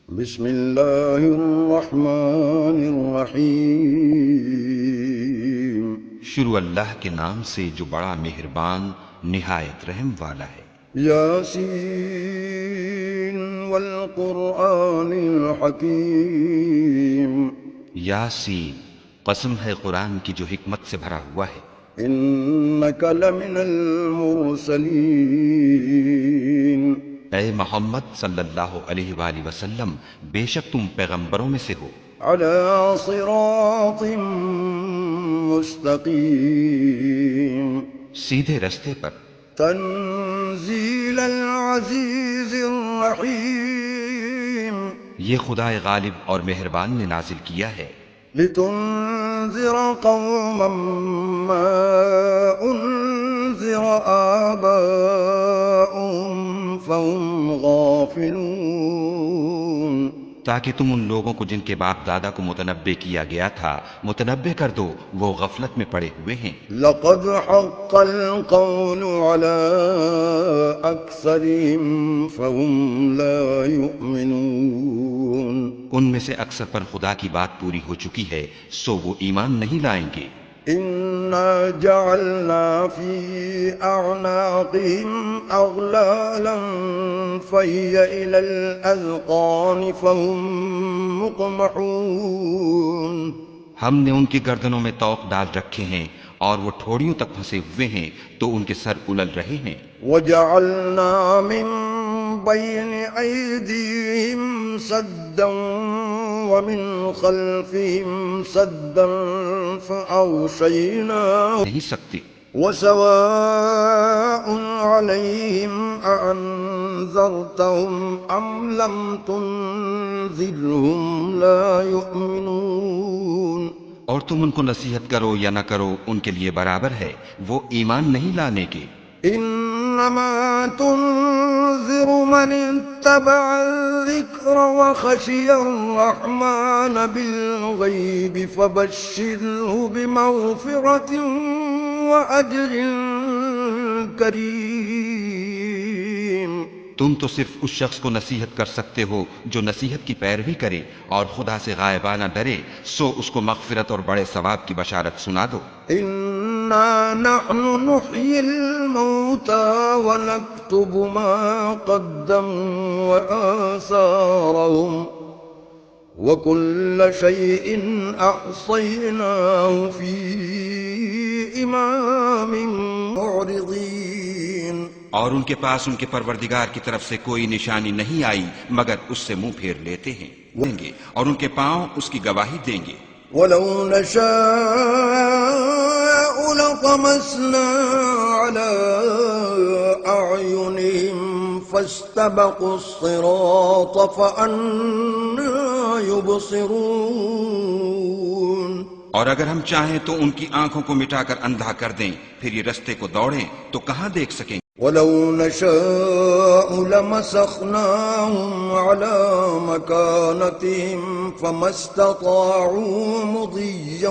بسم اللہ الرحمن الرحیم۔ شروع اللہ کے نام سے جو بڑا مہربان نہایت رحم والا ہے۔ یاسین والقرآن الحکیم۔ یاسین، قسم ہے قرآن کی جو حکمت سے بھرا ہوا ہے۔ انک لمن المرسلین۔ اے محمد صلی اللہ علیہ وآلہ وسلم، بے شک تم پیغمبروں میں سے ہو، علی صراط مستقیم۔ سیدھے رستے پر۔ تنزیل العزیز الرحیم۔ یہ خدائے غالب اور مہربان نے نازل کیا ہے، لتنذر قوما ما انذر آباؤهم فهم غافلون۔ تاکہ تم ان لوگوں کو جن کے باپ دادا کو متنبع کیا گیا تھا متنبع کر دو، وہ غفلت میں پڑے ہوئے ہیں۔ لقد حق القول على أكثرهم فهم لا يؤمنون۔ ان میں سے اکثر پر خدا کی بات پوری ہو چکی ہے، سو وہ ایمان نہیں لائیں گے۔ إنا جعلنا في أعناقهم أغلالا فهي إلى الأذقان فهم مقمحون۔ ہم نے ان کی گردنوں میں طوق ڈال رکھے ہیں اور وہ ٹھوڑیوں تک پھنسے ہوئے ہیں تو ان کے سر الل رہے ہیں۔ وجعلنا من بين أيديهم سدا ومن خلفهم سدا فأغشيناهم نہیں سکتے۔ وسواء عليهم أأنذرتهم أم لم تنذرهم لا يؤمنون۔ اور تم ان کو نصیحت کرو یا نہ کرو، ان کے لیے برابر ہے، وہ ایمان نہیں لانے کے۔ انما تنذر من اتبع الذکر وخشی الرحمن بالغیب فبشره بمغفرة واجر کریم۔ تم تو صرف اس شخص کو نصیحت کر سکتے ہو جو نصیحت کی پیروی کرے اور خدا سے غائبانہ ڈرے، سو اس کو مغفرت اور بڑے ثواب کی بشارت سنا دو۔ انا نحن نحيي الموتى ونكتب ما قدموا وآثارهم وكل شيء أحصيناه في إمام معرضين۔ اور ان کے پاس ان کے پروردگار کی طرف سے کوئی نشانی نہیں آئی مگر اس سے منہ پھیر لیتے ہیں دیں گے، اور ان کے پاؤں اس کی گواہی دیں گے۔ ولو نشاء لطمسنا على أعينهم فاستبقوا الصراط فأنى يبصرون۔ اور اگر ہم چاہیں تو ان کی آنکھوں کو مٹا کر اندھا کر دیں، پھر یہ رستے کو دوڑیں تو کہاں دیکھ سکیں گے۔ ولو نشاء لمسخناهم على مكانتهم فما استطاعوا مضيا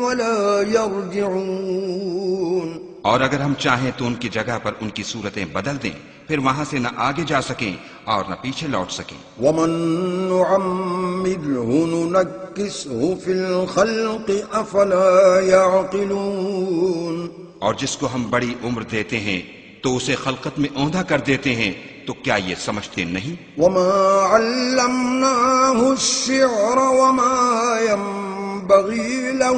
ولا يرجعون۔ اور اگر ہم چاہیں تو ان کی جگہ پر ان کی صورتیں بدل دیں، پھر وہاں سے نہ آگے جا سکیں اور نہ پیچھے لوٹ سکیں۔ ومن نعمره ننكسه في الخلق افلا يعقلون۔ اور جس کو ہم بڑی عمر دیتے ہیں تو اسے خلقت میں اوندھا کر دیتے ہیں، تو کیا یہ سمجھتے نہیں؟ وما علمناه الشعر وما ينبغي له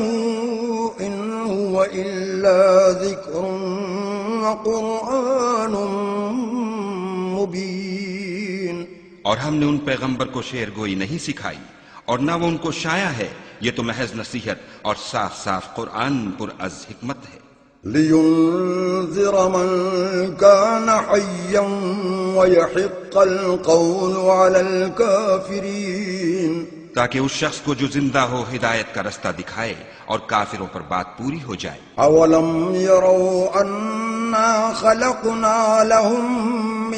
إن هو إلا ذكر وقرآن مبين۔ اور ہم نے ان پیغمبر کو شعر گوئی نہیں سکھائی اور نہ وہ ان کو شایع ہے، یہ تو محض نصیحت اور صاف صاف قرآن پر از حکمت ہے۔ لينذر من كان حيا ويحق القول على الكافرين۔ تاکہ اس شخص کو جو زندہ ہو ہدایت کا رستہ دکھائے اور کافروں پر بات پوری ہو جائے۔ أولم يروا أنا خلقنا لهم